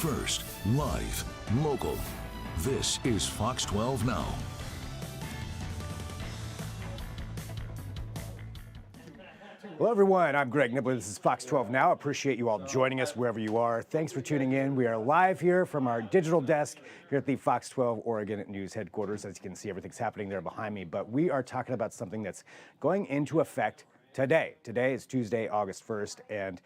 first, live, local. This is Fox 12 Now. Hello, everyone. I'm Greg Nibbler. This is Fox 12 Now. Appreciate you all joining us wherever you are. Thanks for tuning in. We are live here from our digital desk here at the Fox 12 Oregon News headquarters. As you can see, everything's happening there behind me. But we are talking about something that's going into effect today. Today is Tuesday, August 1st, and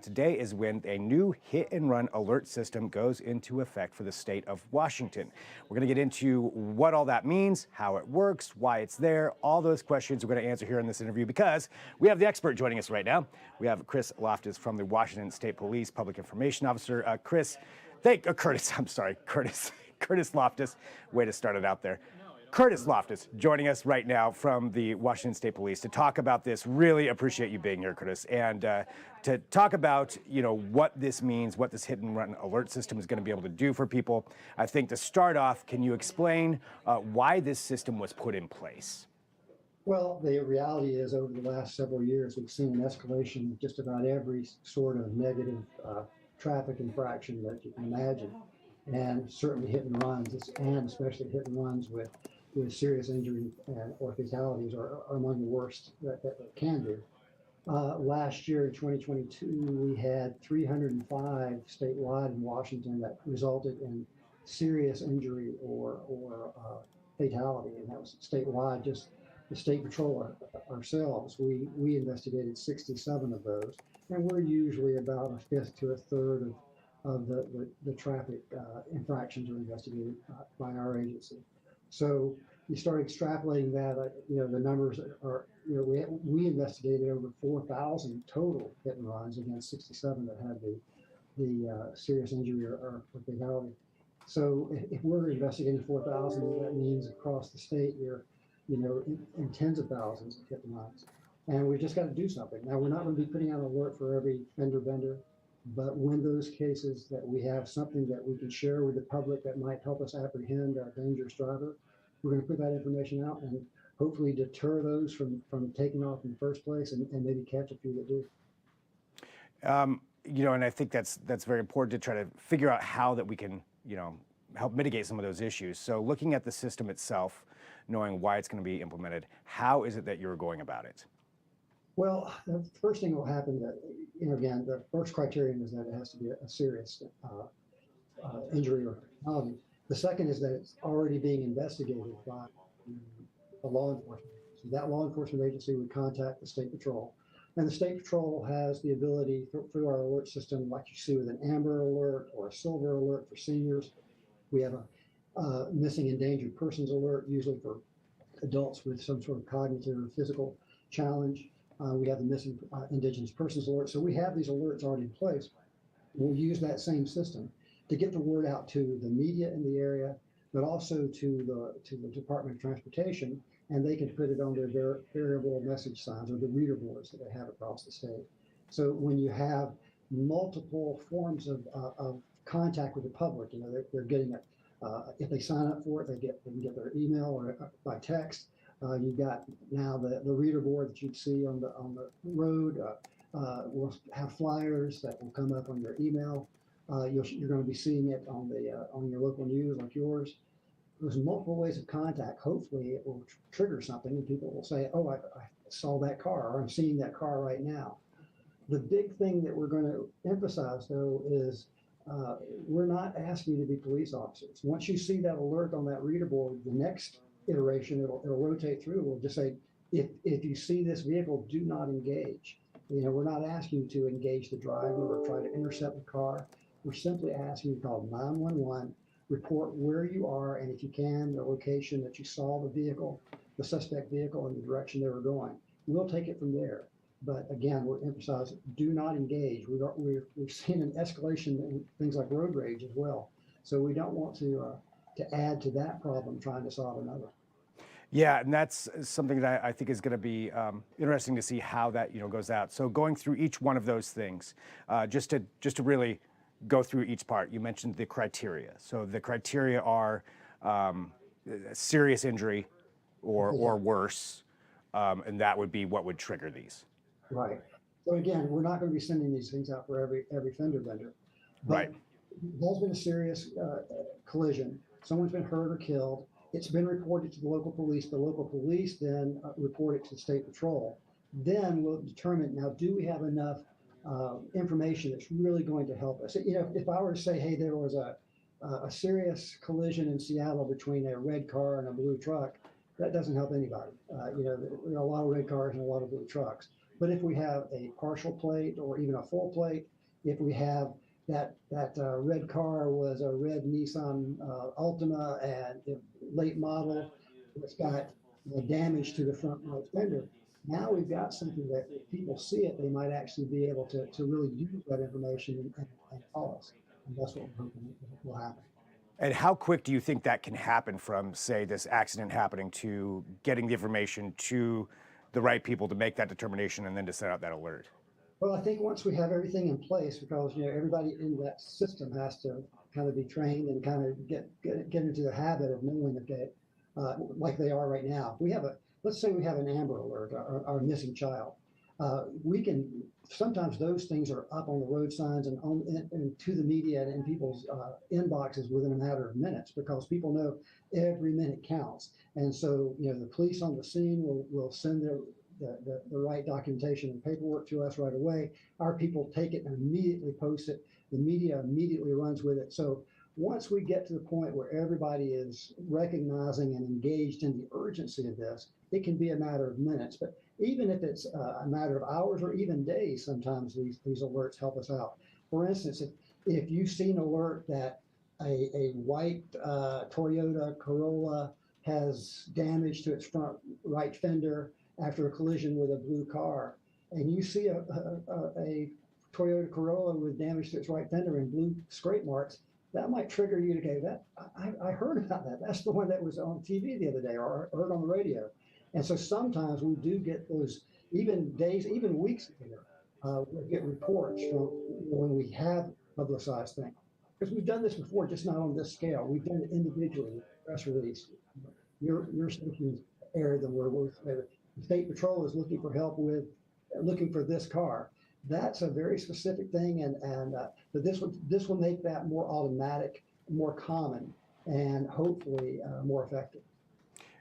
today is when a new hit-and-run alert system goes into effect for the state of Washington. We're going to get into what all that means, how it works, why it's there, all those questions we're going to answer here in this interview because we have the expert joining us right now. We have Chris Loftus from the Washington State Police Public Information Officer. Curtis Loftus. Way to start it out there. Curtis Loftus joining us right now from the Washington State Police to talk about this. Really appreciate you being here, Curtis, and to talk about what this means, what this hit and run alert system is going to be able to do for people. I think to start off, can you explain why this system was put in place? Well, the reality is over the last several years, we've seen an escalation of just about every sort of negative traffic infraction that you can imagine, and certainly hit and runs, and especially hit and runs with serious injury or fatalities are among the worst that can do. Last year, in 2022, we had 305 statewide in Washington that resulted in serious injury or fatality, and that was statewide. Just the state patrol ourselves, we investigated 67 of those, and we're usually about a fifth to a third of the traffic infractions are investigated by our agency. So you start extrapolating that, the numbers are, we investigated over 4,000 total hit and runs against 67 that had the serious injury or fatality. So if we're investigating 4,000, that means across the state you're, in tens of thousands of hit and runs. And we've just got to do something. Now, we're not going to be putting out an alert for every fender bender, but when those cases that we have something that we can share with the public that might help us apprehend a dangerous driver, we're going to put that information out and hopefully deter those from taking off in the first place and maybe catch a few that do. And I think that's very important to try to figure out how that we can, help mitigate some of those issues. So looking at the system itself, knowing why it's going to be implemented, how is it that you're going about it? Well, the first thing that will happen that, again, the first criterion is that it has to be a serious injury or fatality. The second is that it's already being investigated by a law enforcement agency. That law enforcement agency would contact the State Patrol. And the State Patrol has the ability through our alert system, like you see with an Amber Alert or a Silver Alert for seniors. We have a missing endangered persons alert, usually for adults with some sort of cognitive or physical challenge. We have the missing indigenous persons alert. So we have these alerts already in place. We'll use that same system to get the word out to the media in the area, but also to the Department of Transportation, and they can put it on their variable message signs or the reader boards that they have across the state. So when you have multiple forms of contact with the public, they're getting it. If they sign up for it, they can get their email or by text. You've got now the reader board that you'd see on the road. We'll have flyers that will come up on your email. You're going to be seeing it on your local news like yours. There's multiple ways of contact. Hopefully it will trigger something and people will say, oh, I saw that car, or I'm seeing that car right now. The big thing that we're going to emphasize, though, is we're not asking you to be police officers. Once you see that alert on that reader board, the next iteration, it'll rotate through. We'll just say, if you see this vehicle, do not engage. We're not asking you to engage the driver or try to intercept the car. We're simply asking you to call 911, report where you are, and if you can, the location that you saw the vehicle, the suspect vehicle, and the direction they were going. We'll take it from there. But again, we're emphasizing, do not engage. We've seen an escalation in things like road rage as well. So we don't want to add to that problem trying to solve another. Yeah, and that's something that I think is going to be interesting to see how that goes out. So going through each one of those things, just to really go through each part. You mentioned the criteria. So the criteria are serious injury or worse, and that would be what would trigger these. Right. So again, we're not going to be sending these things out for every fender bender. Right. There's been a serious collision. Someone's been hurt or killed. It's been reported to the local police. The local police then report it to the state patrol. Then we'll determine, now, do we have enough information that's really going to help us? You know, if I were to say, hey, there was a serious collision in Seattle between a red car and a blue truck, that doesn't help anybody. You know, there are a lot of red cars and a lot of blue trucks. But if we have a partial plate or even a full plate, if we have that red car was a red Nissan Altima and late model, it's got damage to the front right fender. Now we've got something that if people see it, they might actually be able to really use that information and call us. And that's what we're hoping will happen. And how quick do you think that can happen from, say, this accident happening to getting the information to the right people to make that determination and then to set out that alert? Well, I think once we have everything in place, because you know everybody in that system has to kind of be trained and kind of get into the habit of knowing that they, like they are right now. We have let's say we have an Amber Alert or a missing child. We can sometimes those things are up on the road signs and to the media and in people's inboxes within a matter of minutes, because people know every minute counts. And so you know the police on the scene will send the right documentation and paperwork to us right away. Our people take it and immediately post it. The media immediately runs with it. So once we get to the point where everybody is recognizing and engaged in the urgency of this, it can be a matter of minutes. But even if it's a matter of hours or even days, sometimes these alerts help us out. For instance, if you see an alert that a white Toyota Corolla has damage to its front right fender after a collision with a blue car, and you see a Toyota Corolla with damage to its right fender and blue scrape marks, that might trigger you to go, that I heard about that. That's the one that was on TV the other day or heard on the radio. And so sometimes we do get those, even days, even weeks later, we get reports from when we have publicized things. Because we've done this before, just not on this scale. We've done it individually, press release. Your station aired them where the State Patrol is looking for help with looking for this car. That's a very specific thing, but this will make that more automatic, more common, and hopefully more effective.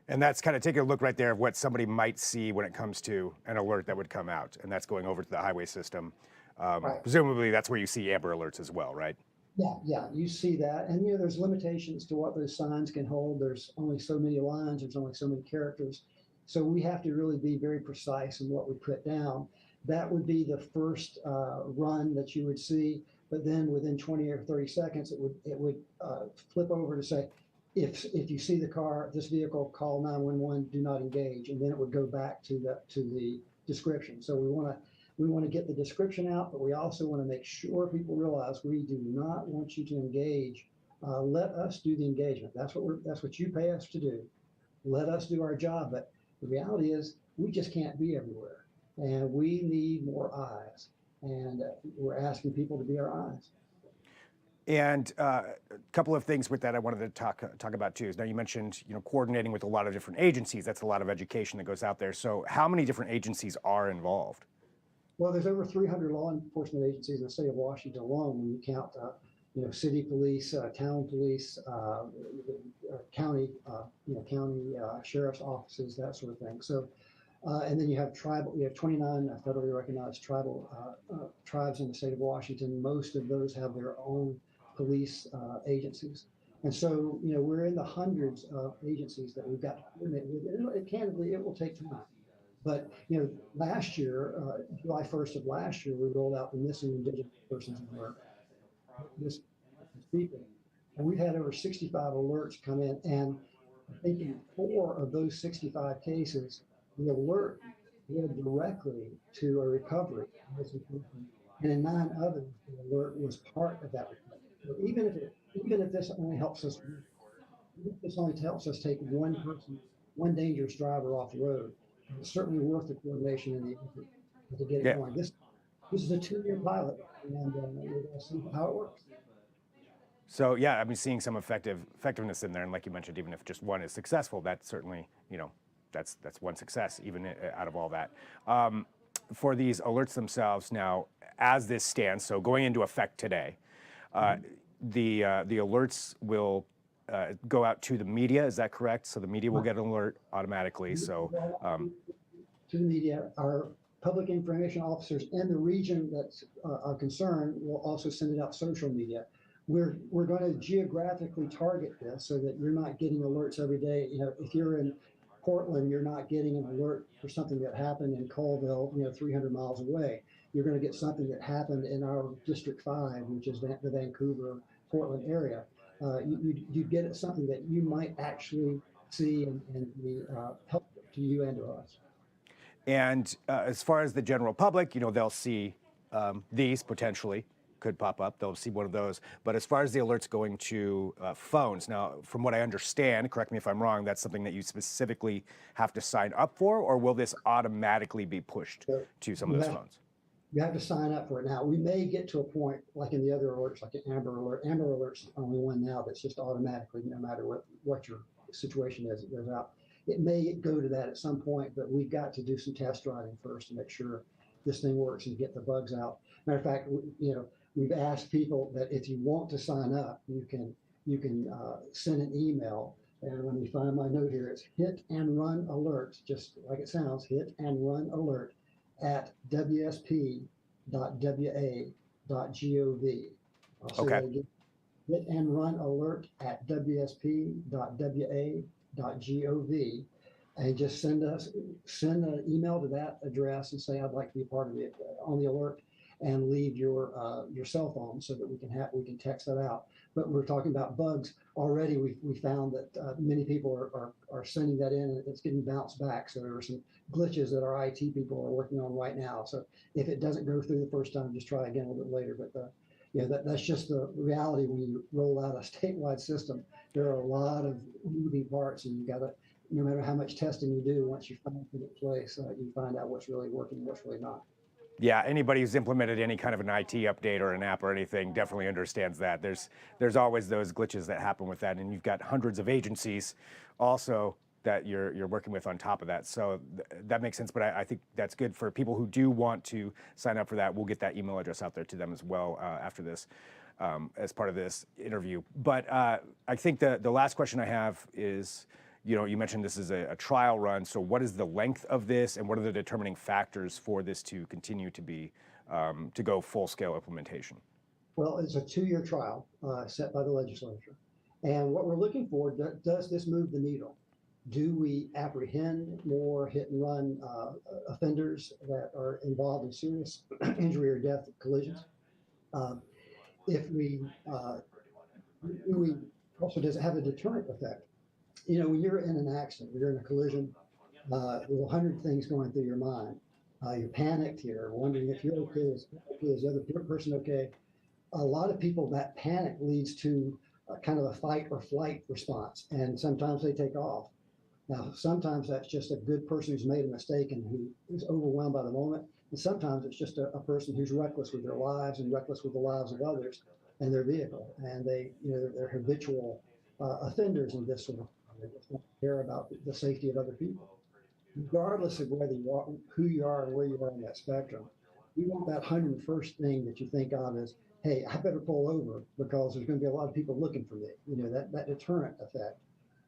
And that's kind of taking a look right there of what somebody might see when it comes to an alert that would come out, and that's going over to the highway system. Right. Presumably that's where you see Amber Alerts as well, right? Yeah, you see that, and you know there's limitations to what those signs can hold. There's only so many lines. There's only so many characters, so we have to really be very precise in what we put down. That would be the first run that you would see, but then within 20 or 30 seconds, it would flip over to say, if you see this vehicle, call 911, do not engage, and then it would go back to the description. So we want to get the description out, but we also want to make sure people realize we do not want you to engage. Let us do the engagement. That's what you pay us to do. Let us do our job. But the reality is we just can't be everywhere, and we need more eyes. And we're asking people to be our eyes. And a couple of things with that I wanted to talk about too. Now you mentioned coordinating with a lot of different agencies. That's a lot of education that goes out there. So how many different agencies are involved? Well, there's over 300 law enforcement agencies in the state of Washington alone when you count, city police, town police, county, county sheriff's offices, that sort of thing. So, and then you have 29 federally recognized tribal tribes in the state of Washington. Most of those have their own police agencies. And so, we're in the hundreds of agencies that we've got to coordinate with. Candidly, it will take time. But last year, July 1st of last year, we rolled out the Missing Indigenous Persons Alert. And we've had over 65 alerts come in, and I think in 4 of those 65 cases, the alert led directly to a recovery. And in 9 others, the alert was part of that recovery. So even if this only helps us take one person, one dangerous driver off the road, it's certainly worth the coordination and the effort to get it going. This is a 2-year pilot, and we're going to see how it works. So yeah, I mean, seeing some effectiveness in there, and like you mentioned, even if just one is successful, that's certainly that's one success even out of all that. For these alerts themselves now, as this stands, so going into effect today, the alerts will go out to the media. Is that correct? So the media will get an alert automatically. So To the media, our public information officers in the region that's are concerned will also send it out social media. We're going to geographically target this so that you're not getting alerts every day. You know, if you're in Portland, you're not getting an alert for something that happened in Colville, 300 miles away. You're going to get something that happened in our District 5, which is the Vancouver, Portland area. You get something that you might actually see and be helpful to you and to us. And as far as the general public, they'll see these potentially could pop up. They'll see one of those. But as far as the alerts going to phones, now, from what I understand, correct me if I'm wrong, that's something that you specifically have to sign up for, or will this automatically be pushed to some of those phones? You have to sign up for it now. We may get to a point like in the other alerts, like an Amber Alert. Amber Alert's the only one now that's just automatically, no matter what your situation is, it goes out. It may go to that at some point, but we've got to do some test driving first to make sure this thing works and get the bugs out. Matter of fact, we've asked people that if you want to sign up, you can send an email. And let me find my note here. It's hit and run alert, just like it sounds, hit and run alert at wsp.wa.gov. I'll say that again. Hit and run alert at wsp.wa.gov, and just send an email to that address and say I'd like to be part of it on the alert, and leave your cell phone so that we can text that out. But we're talking about bugs already. We found that many people are sending that in and it's getting bounced back. So there are some glitches that our IT people are working on right now. So if it doesn't go through the first time, just try again a little bit later. But that's just the reality when you roll out a statewide system. There are a lot of moving parts, and you got to, no matter how much testing you do, once you find it in place, you find out what's really working and what's really not. Yeah, anybody who's implemented any kind of an IT update or an app or anything definitely understands that. There's always those glitches that happen with that, and you've got hundreds of agencies also that you're working with on top of that. So that makes sense, but I think that's good for people who do want to sign up for that. We'll get that email address out there to them as well after this, as part of this interview. But I think the last question I have is, you mentioned this is a trial run. So what is the length of this, and what are the determining factors for this to continue to be to go full-scale implementation? Well, it's a 2-year trial set by the legislature. And what we're looking for, does this move the needle? Do we apprehend more hit and run offenders that are involved in serious injury or death collisions? If we also, does it have a deterrent effect? When you're in an accident, you're in a collision, there's 100 things going through your mind. You're panicked, you're wondering if you're okay, is the other person okay? A lot of people, that panic leads to kind of a fight or flight response, and sometimes they take off. Now, sometimes that's just a good person who's made a mistake and who is overwhelmed by the moment, and sometimes it's just a person who's reckless with their lives and reckless with the lives of others and their vehicle, and they're habitual offenders in this sort of. They just don't care about the safety of other people. Regardless of whether you are, who you are, and where you are on that spectrum, we want that 101st thing that you think of as, hey, I better pull over because there's going to be a lot of people looking for me. That deterrent effect.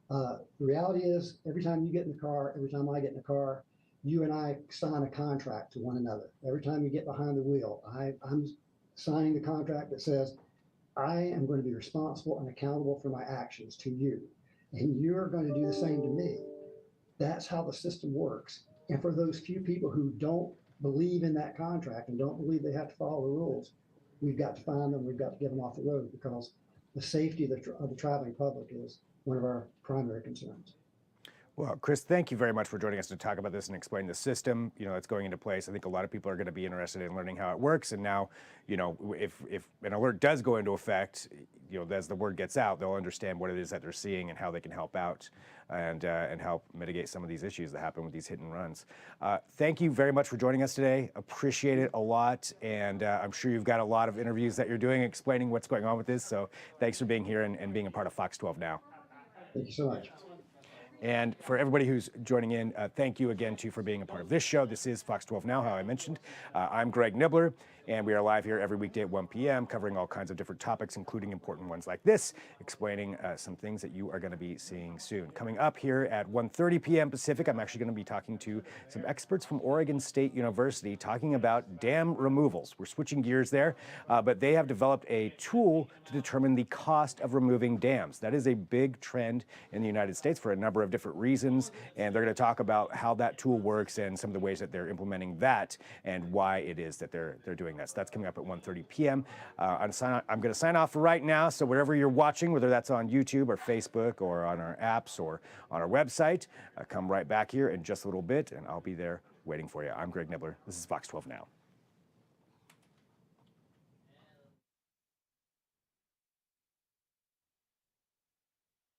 The reality is, every time you get in the car, every time I get in the car, you and I sign a contract to one another. Every time you get behind the wheel, I'm signing the contract that says, I am going to be responsible and accountable for my actions to you. And you're going to do the same to me. That's how the system works. And for those few people who don't believe in that contract and don't believe they have to follow the rules, we've got to find them, we've got to get them off the road, because the safety of the traveling public is one of our primary concerns. Well, Chris, thank you very much for joining us to talk about this and explain the system, that's going into place. I think a lot of people are going to be interested in learning how it works. And now, if an alert does go into effect, as the word gets out, they'll understand what it is that they're seeing and how they can help out and help mitigate some of these issues that happen with these hit and runs. Thank you very much for joining us today. Appreciate it a lot. And I'm sure you've got a lot of interviews that you're doing explaining what's going on with this. So thanks for being here and being a part of Fox 12 Now. Thank you so much. And for everybody who's joining in, thank you again, too, for being a part of this show. This is Fox 12 Now, how I mentioned. I'm Greg Nibbler, And we are live here every weekday at 1 p.m., covering all kinds of different topics, including important ones like this, explaining some things that you are going to be seeing soon. Coming up here at 1:30 p.m. Pacific, I'm actually going to be talking to some experts from Oregon State University talking about dam removals. We're switching gears there, but they have developed a tool to determine the cost of removing dams. That is a big trend in the United States for a number of different reasons, and they're going to talk about how that tool works and some of the ways that they're implementing that and why it is that they're doing that. So that's coming up at 1:30 p.m. I'm going to sign off for right now. So wherever you're watching, whether that's on YouTube or Facebook or on our apps or on our website, come right back here in just a little bit, and I'll be there waiting for you. I'm Greg Nibbler. This is Fox 12 Now.